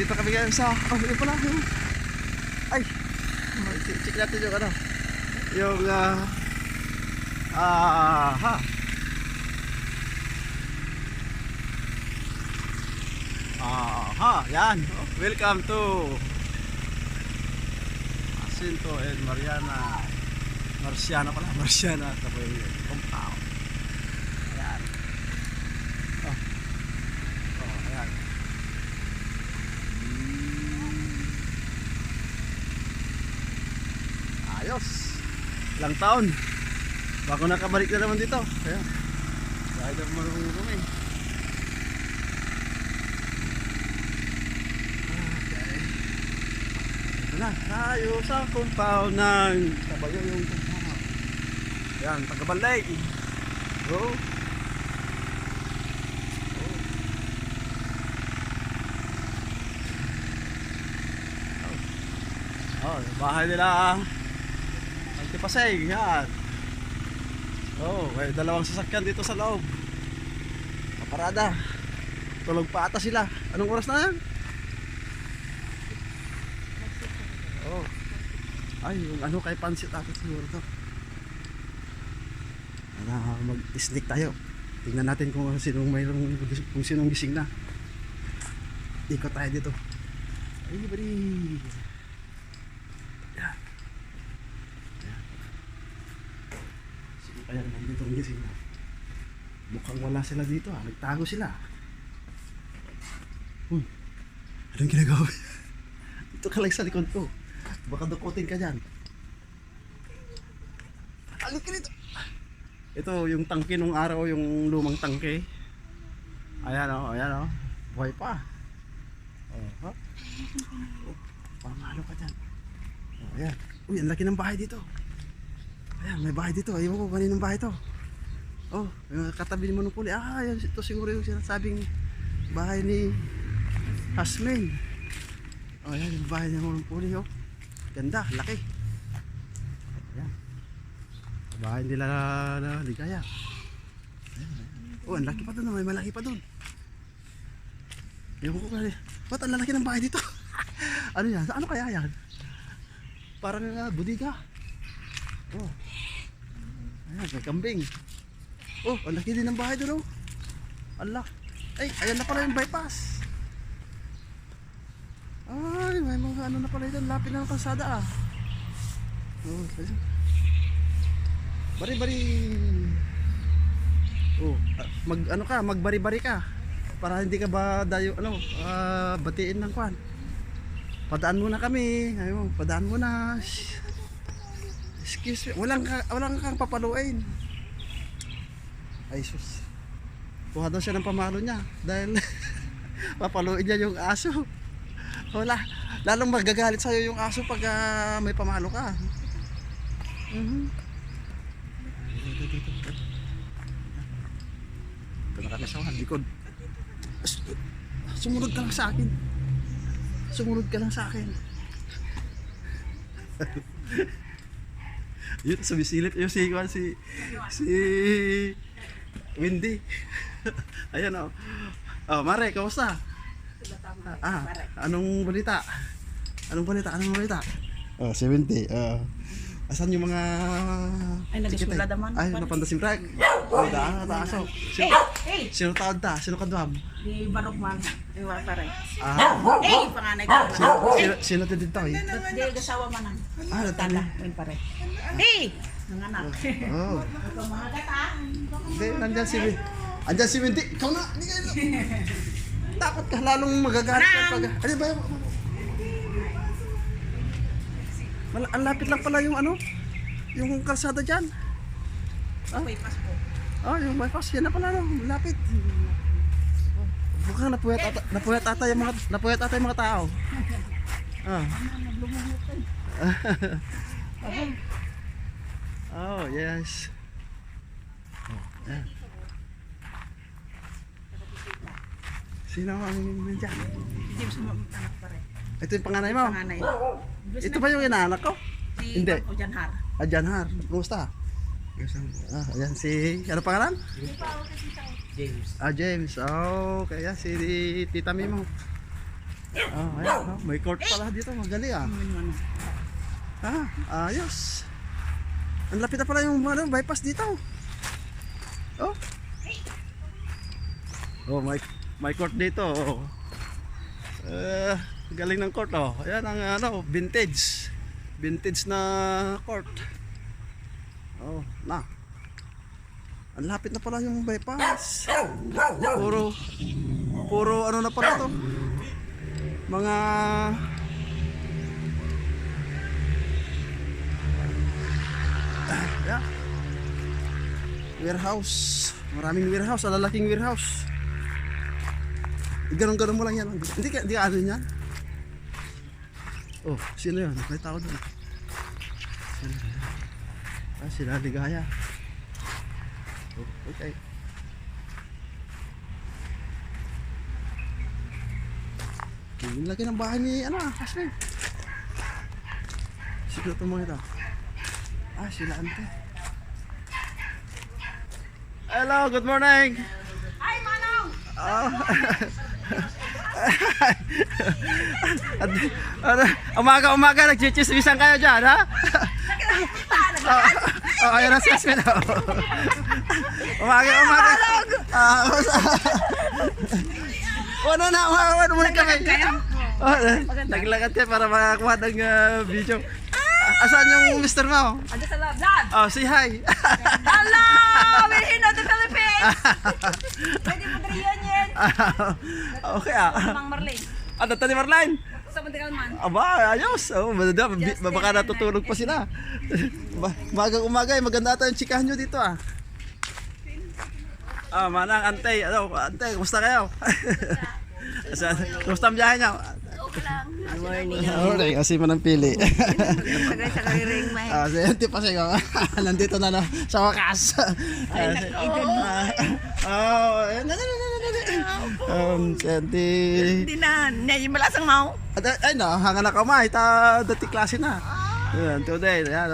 pa kami ngayon sa... Oh, yun pala. Yun. Ay! Check natin yung ano. Yung... ha. Yan. Welcome to Jacinto and Mariana. Marciana pala. Marciana. Tapos yung compound. Ayan. Ayan. Ayos. Ilang taon. Bago nakabalik na naman dito. Ayan. Dahil na marunong kami. Na tayo sa compound ng Kabayo yung compound. Yan, Tagabalay. Oh. Oh, bahay nila Antipasay. Yan. Oh, may dalawang sasakyan dito sa loob. Kaparada. Tulog pa ata sila. Anong oras na yan? Oh. Ay, yung ano kay pansit ata siguro to. Mag-sneak tayo. Tingnan natin kung sinong mayroong, kung sinong gising na. Ikot tayo dito. Ay, bari. Yan. Yan. Ayan, nandito ang gising na. Mukhang wala sila dito ah. Nagtago sila. Anong ginagawa? Dito ka lang sa likod ko. Baka dukutin ka dyan. Alit ka dito. Ito yung tangke nung araw, yung lumang tangke. Ayan o, ayan o. Buhay pa. Oh, pamalo ka dyan. Oh, ayan. Uy, ang laki ng bahay dito. Ayan, may bahay dito. Ayaw ko kaninong bahay to. Oh, katabi ni Manupuli. Ah, ayan, ito siguro yung sinasabing bahay ni Hasmeng. Oh, ayan yung bahay ni Manupuli. Oh. Ganda, laki. Ayan. Bahay nila na Ligaya. Oh, ang laki pa doon. May malaki pa doon. Ewan ko kaya. Ba't ang lalaki ng bahay dito? Ano yan? Ano kaya yan? Parang budiga. Oh. Ayan, may kambing. Oh, ang laki din ng bahay doon. Oh. Allah. Ay, ayan na pala yung bypass. Ay, may mga ano na pala ito. Lapit na ng kalsada ah. Oh, bari-bari. Oh, ano ka, magbari-bari ka. Para hindi ka ba dayo batiin ng kwan. Padaan muna kami. Ayun, padaan muna. Excuse me. Walang kang papaluin. Ay sus. Kuha daw siya ng pamalo niya dahil papaluin niya yung aso. Wala. Lalong magagalit sa'yo yung aso pag may pamalo ka. Ito nakakasawahan, likod. Sumunod ka lang sa akin. Sumunod ka lang sa akin. Yun, sumisilip yung si Windy. Ayan o. Oh, Mare, kamusta? Anong balita? Anong balita? Oh, 70. Asan yung mga... Ay, nag-isula naman. Ay, napandasim rag. Oh, daaso. Sino taon ta? Sino kadwam? Di Barokman. Ay, wala pare. Panganay ko. Sino dito? Di, gasawa manan. Natala. Ay, pare. Nanganak. Oh. Mga gata. Hindi, nandyan si Windy. Ikaw na. Takot ka, lalong magagalit ka pag... Ano ba yung... Ang lapit lang pala yung ano, yung kalsada dyan. Bypass po. Yung bypass, yan na pala, no? Lapit. Mukhang napuyat ata yung mga tao. Oh, yes. Yan. Sino ang nandiyan? James mo anak pare. Ito yung panganay mo? Panganay. Ito ba yung inaanak ko? Si Hindi. Janhar. Janhar. Kumusta? Ayan si... Ano pangalan? James. James. Oh, kaya si Tita Mimo. Oh, ayan, oh, may court pala dito, magaling ah. Ano? Ayos. Ang lapit na pala yung ano, bypass dito. Oh. Oh, may court dito. Oh. Galing ng court oh. Ayan ang ano, vintage. Vintage na court. Oh, na. Ang lapit na pala yung bypass. Puro ano na pala to. Mga yeah. Warehouse. Maraming warehouse, lalaking warehouse. Ganun-ganun mo lang yan. Hindi ka ano yan. Oh, sino yun? May tao doon. Sila Ligaya. Oh, okay. Yung laki ng bahay ni ano, Ashley. Sino itong mga ito? Sila ante. Hello, good morning. Ay, Manong! Umaga nagchichismisan kayo dyan, ha? Ayun ang sasmin. Umaga. Ano muna kami. Naglakad kayo para makakuha ng video. Asan yung mister mo? Ando sa loob, Dad! Oh, say hi. Hello! We're here in the Philippines! Ready for the reunion! Okay Mang Marlene. Ano to ni Marlene? Sa Muntikal man. Aba, ayos. Oh, baka natutulog pa sila. Umaga, maganda ata yung chikahan nyo dito ah. Manang, Antay. Antay, kumusta kayo? Kumusta ang biyahe nyo? Okay lang. Good morning. Morning, kasi man ang pili. Sagay ring may. Senti pa siya. Nandito na sa wakas. Senti. Hindi na. Hindi malasang mau. Ay no, hanga na kamay. Dati klase na. Yan, today. Yan,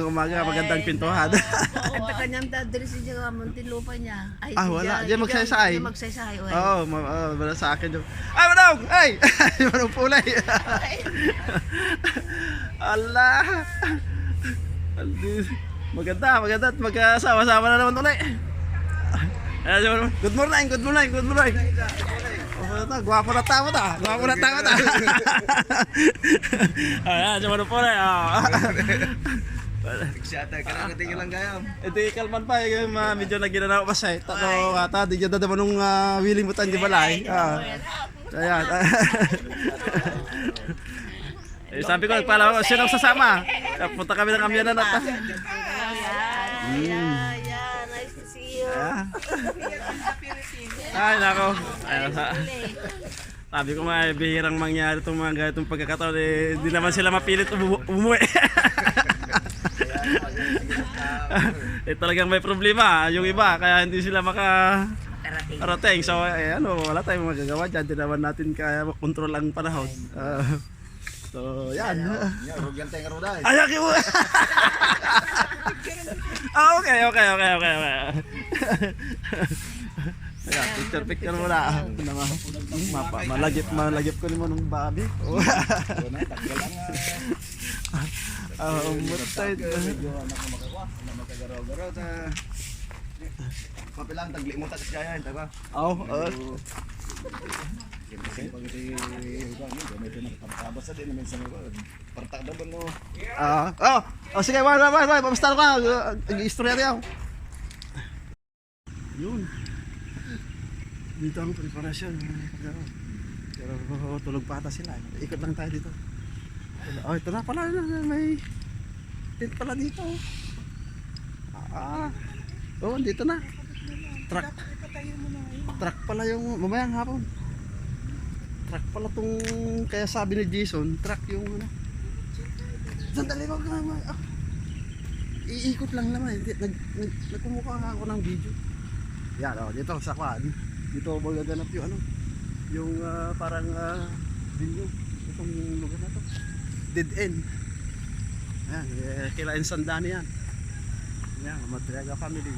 umaga, magandang pintuhan. At kanyang dadri siya Muntinlupa niya. Ay, Wala. Diyan magsaysay. Magsaysay. Oo, wala sa akin yung... Ay, Manong! Ay! Manong pulay! Allah! Maganda. At magkasama-sama na naman ulit. Good morning! Gwapo na tao ta. Ayan, si Manong pulay. Siya ka lang tingin lang kaya. Ito kalman pa medyo naginanaw pa siya. Tato ata di jud naman nung willing mutan di balay. Ayan. Sabi ko nagpala ko sino sasama. Punta kami ng Amyanan at. Nice to see you. Ay nako. Sabi ko nga bihirang mangyari itong mga ganitong pagkakataon hindi naman sila mapilit umuwi. Talagang may problema yung iba kaya hindi sila makarating. So wala tayong magagawa dyan. Di naman natin kaya kontrol ang panahon. So yan. Rugyan tayo nga roda. Ayak mo. Okay. Ayan, picture muna. Malagip ko naman ng babi. Mutay. Makagaraw-garaw sa papilang tagli mo tatas kaya hindi ba? Kasi pag ito may pinakapabas sa din naman sa mga partak daban mo. Sige, bye. Basta ka. Istorya niya. Yun. Dito ang preparasyon. Pero tulog pa ata sila. Ikot lang tayo dito. Ito na pala. May tent pala dito. Dito na. Truck pala yung mamayang hapon. Truck pala tong kaya sabi ni Jason, truck yung ano. Sandali wag naman. Iikot lang naman. Nagkumukha nga ako ng video. Yan dito sa kwan. Dito magaganap yung ano. Yung parang video. Itong lugar na to. Dead end. Ayan, kila Insandani yan. Ayan, Madriaga family.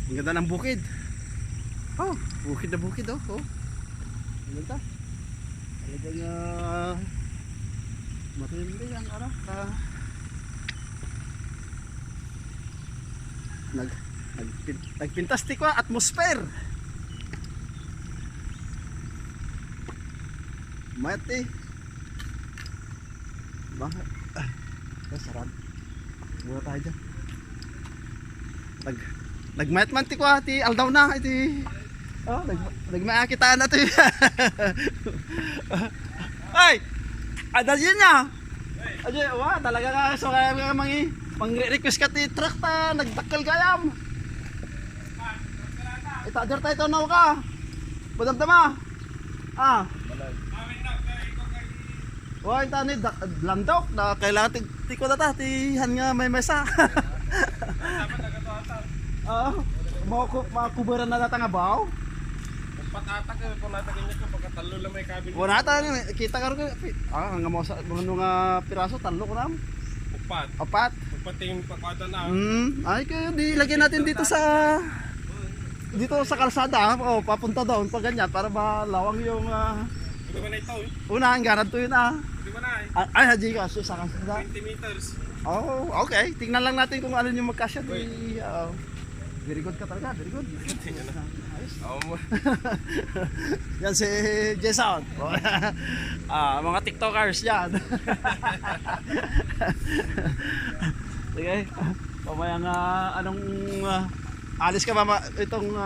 Ang ganda ng bukid. Bukid na bukid. Ang ganda. Talagang matindi ang ano. Nagpintastik ko atmosphere. Mati. Bakit? Sarap. Mura tayo dyan. Nagmayat-manti ko ati aldaw na iti. Oh, nagmaakitaan na to. Ay! Ada yun niya. Ay, wah, talaga ka so kaya mangi pang-request ka ti truck ta nagdakkel gayam. Itader tayo tonaw ka. Badam-dama. Ah. Wah, ita ni landok na kailangan tiko na ta tihan nga may mesa. Makubaran na data nga baw. Patatak eh, kung natagin niya ko pagkatalo lang may kabin. Wala ta kita karon nga mo sa mga piraso talo ko nam. Upat. Apat. Upat yung pakwada na. Ay kayo di lagyan natin dito sa kalsada. Oh, papunta doon pag ganyan para malawang yung Hindi ba na ito eh? una ang ganad to yun Hindi ba na eh? Ay haji ka sa kalsada. 20 meters. Oh, okay. Tingnan lang natin kung ano yung magkasya di very good ka talaga, very good. Tingnan na. Oo mo. Yan si Jason. Mga TikTokers yan. Sige. Mamaya nga anong alis ka mama itong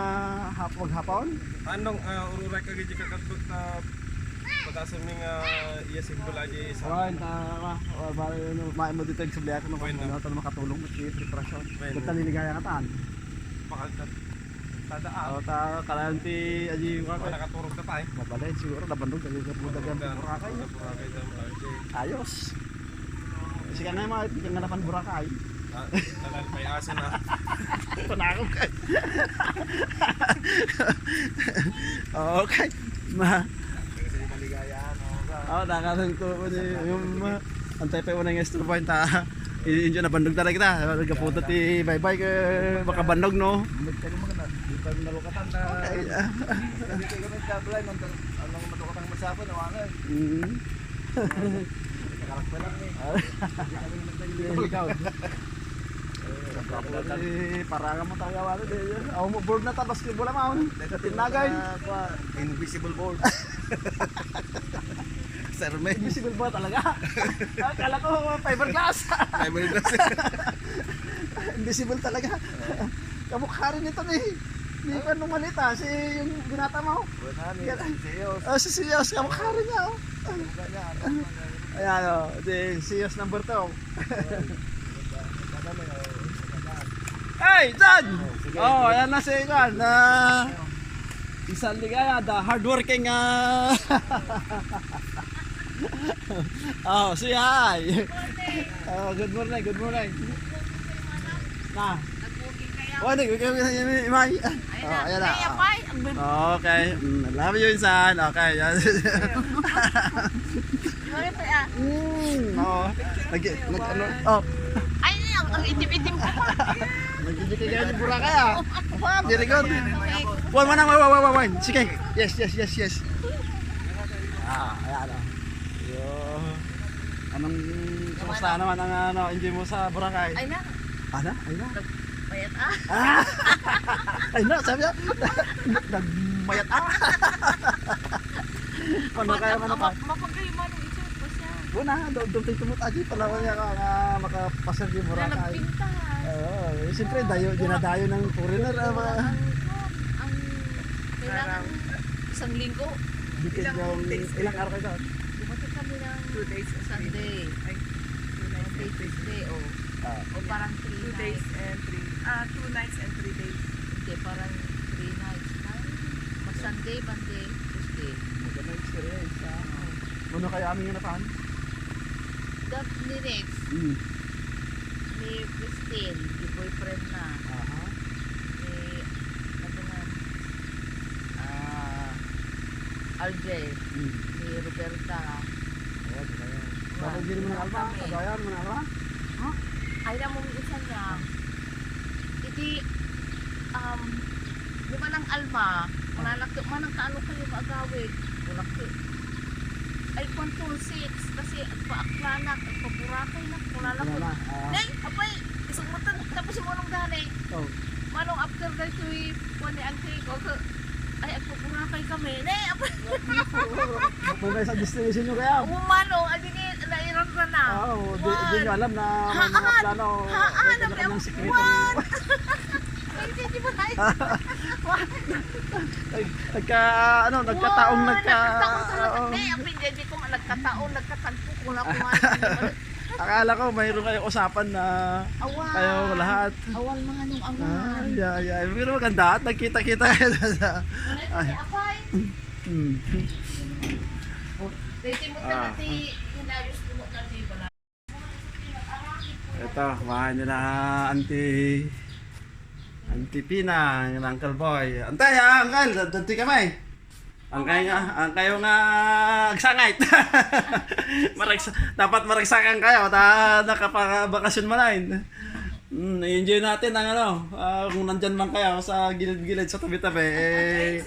hapon? Anong ururay ka gigi kakadbot na pagkasam ning iya simbol aja sa. Ay, maay mo dito yung sublihan ko Pwede. ito makatulong mo sa preparasyon. Pwede. Kung taniligaya ka taan. Pakagkat. Tadaan. Kalanti aji yung Wala nakaturog na tayo. mabalay siguro nabandog dahil sa budagan Boracay. Burakay daw mga Ayos. Kasi ka nga mga napan Boracay. Talal may aso na. Panakot ka. Okay. Kasi maligayaan. Nakasang ko yung antay pa unang extra point Injo na bandog talaga kita. Nagkapunta ti bye-bye ka makabandog no. Kaya maganda. Di pa nalukatan na. Okay. Hindi kayo nagkablay. Anong madukatang masapo na wala. Nakarakpa lang eh. Hindi kami nagtagili. Ikaw. Para ka mo talaga wala. Ako mo board na ta basketball naman. Tinagay. Invisible board. Serme. Invisible ba talaga? Akala ko fiberglass. Fiberglass. Invisible talaga. Kamukha rin ito eh. Hindi pa nung malita. Si yung binata mo. Wala ni. Siyos. Si Siyos. Kamukha rin niya. Ayan o. Si Siyos number 2. Hey, Dad! Oh, ayan na si Juan. Isang ligaya. The hardworking oh, say hi. Oh, good morning, good morning. Na. Oh, imay. Oh, ayan na. Okay. Love you, insan. Okay. Oh. Oh. Ay, ang itim-itim ko pa. Nagkikigay ni Boracay Very good. One. Sige. Yes. Ayan o. Anong kumusta naman ang enjoy mo sa Boracay? Ay na. Ay na? Mayat Ay na, sabi niya. Nagmayat Ano kaya man pa? Mapagayman ang isa po siya. Una, doon tayo tumut aji pala niya ka makapasar di Boracay. Nagpinta. Oo, siyempre dinadayo ng foreigner mga Ang kailangan isang linggo. ilang araw kayo doon? Dumating kami ng 2 days Sunday. Ay, Monday, Tuesday, o parang 3 days and 2 nights and 3 days. Hindi, parang 3 nights. Mag-Sunday, Monday, Tuesday. Maganda experience. Ano kayo aming napan? That ni Rex, ni Christine, ni boyfriend na. Aha. Ni, ano na, RJ, ni Roberta. Bakit hindi mo ng alma? Kagayan mo ng alma? Ay na mo isa niya. Iti, di ba ng Alma, manalakto man ang kaano kayo maagawid. Bulakto. ay control 6 kasi agpa-aklanak, agpa-burakay na, wala lang po. Wala, Nay, apay, isang mata, tapos yung anong gani. Oh. Manong after that we pone ante ko ay agpa-burakay kami. Nay, apay. May sa destination nyo kaya. Manong, adi ni nairan ka na. Oo, di nyo alam na may mga plano. Haan, may kanyang sikreto. Wan! Ay, hindi mo na Nagkataong Nagkataon talaga. oo. Nay, apay, hindi ko nagkataon, nagkatagpo ko na kumain. Akala ko mayroon kayong usapan na Awan. kayo lahat. Awal mga nung awan. Yeah. Pero maganda at nagkita-kita kayo sa... Ay, apay. Hmm. Dito mo na natin, hinayos mo natin pala. Ito, bahay nila Auntie Pina, yung Uncle Boy. Antay ha, Uncle, danti kamay. Ang kayo nga agsangait. Dapat maragsakan kayo at nakapabakasyon manain. I-enjoy natin ang kung nandyan man kayo sa gilid-gilid sa tabi-tabi.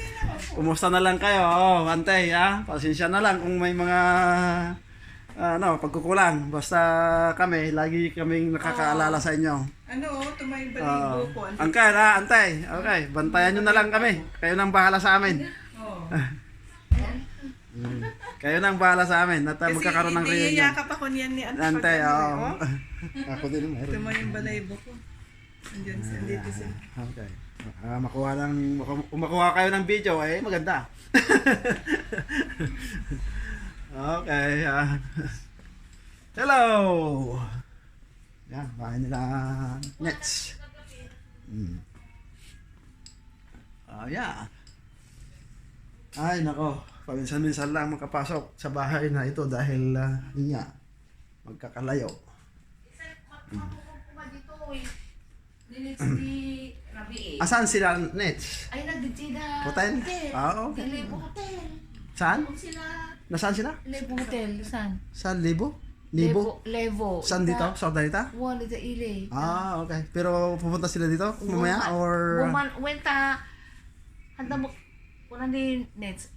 Kumusta na lang kayo? Antay ha, pasensya na lang kung may mga pagkukulang. Basta kami, lagi kaming nakakaalala sa inyo. Tumayo balibo ko. Angkal antay. Okay, bantayan nyo na lang kami. Kayo nang bahala sa amin. Kayo nang bahala sa amin. At magkakaroon ng reunion. Iyayakap ako niyan ni Antay, oo. Ako din meron. Tumayo yung balibo ko. Andyan siya, dito siya. Okay. Makuha kayo ng video, maganda. Okay. Hello! Yan, bahay nila Nets. Yeah. Ay, nako. Paminsan-minsan lang makapasok sa bahay na ito dahil yun nga, magkakalayo. Asan sila Nets? Ay, nagditsida. Hotel? Oo. Lebo Hotel. Saan? Sila. Nasaan sila? Lebo Hotel. Saan? Sa Libo? Libo? Levo. Saan dito? Sa Ordalita? Wala sa ile. Okay. Pero pupunta sila dito mamaya or... Wenta. Handa mo. Kuna ni Nets.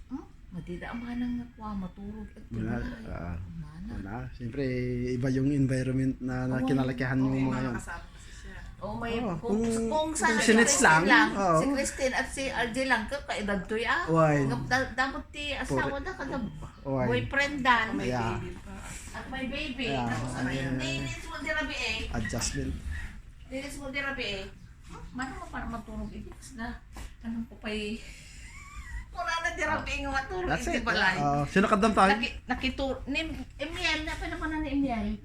Matida ang manang nakuha. Maturog. Wala. Siyempre, iba yung environment na kinalakihan mo mga yun. May kung sana si Nets lang, oo. si Christine at si RJ lang kaedad to ya. Why? Dapat ti asawa na kada Why? boyfriend dan. Yeah. At may baby. Yeah. Tapos ninis mo dirabi Adjustment. Ninis mo dirabi Mana mo para matulog na. Anong ko pa'y wala na dirabi nga matulog That's it. balay. Sino kadam tayo? Nakitur ni Emiel na pa naman ni Emiel.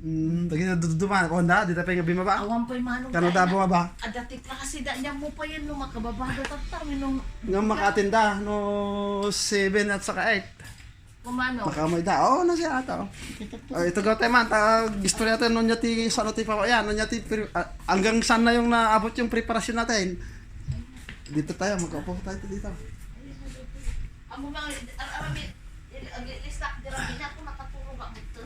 Tagi na duduman ko na dito pa yung bimaba. Awan pa'y manong. Kano da bumaba? Adati pa kasi da niya mo pa yan nung makababado tatami nung Nga makatinda no 7 at saka 8. kumano. Makamay da. Na siya ata. Ito gaw man gusto natin nun ti sa ti pa yan, nun ti hanggang saan na yung naabot yung preparasyon natin. Dito tayo magkaupo tayo dito. Amo mga arami lista dirabi na ko nakatulog ako dito.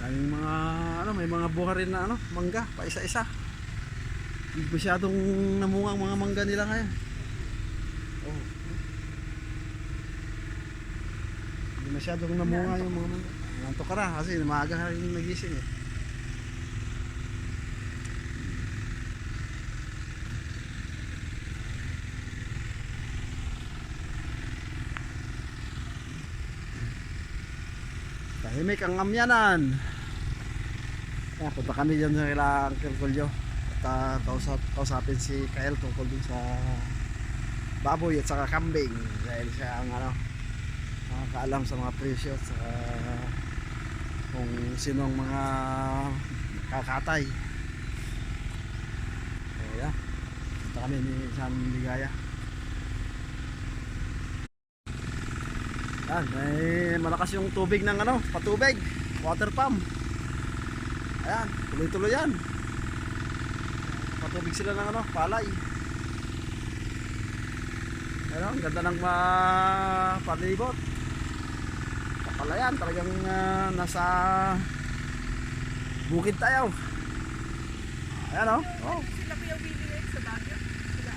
Daming mga may mga buha rin na mangga pa isa-isa. Hindi masyadong namungang mga mangga nila ngayon. Hindi masyadong namunga yung mga mangga. Nantok ka na kasi maaga ka rin nagising eh. Tahimik ang amyanan. Punta kami dyan sa kila Uncle Colio. At kausapin si Kael tungkol dun sa baboy at saka kambing. Dahil siya ang nakakaalam sa mga presyo at saka kung sinong mga kakatay. Kaya punta kami ni San Ligaya. Yan, may malakas yung tubig ng patubig, water pump. Ayan, tuloy-tuloy yan. Patubig sila ng palay. Ayan, ang ganda ng palibot. Kapalayan, talagang nasa bukid tayo. Ayan Sila Kuya Willie ngayon sa Baguio? Sila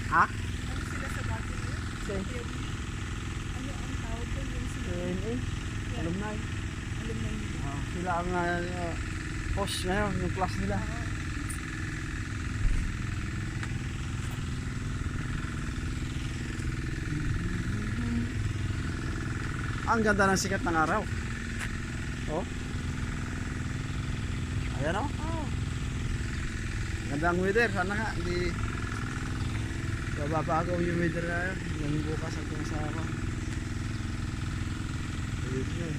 Ha? Ano sila sa Baguio? eh. Ano ang tawag ko yung ANA, alumni. alumni nila? Sila ang host ngayon, yung class nila. Ang ganda ng sikat ng araw. Oh. Ayan oh. Oh, Ganda ang weather. Sana nga, hindi babago yung weather na yun. Yung bukas hanggang sa ako. Ayun yun.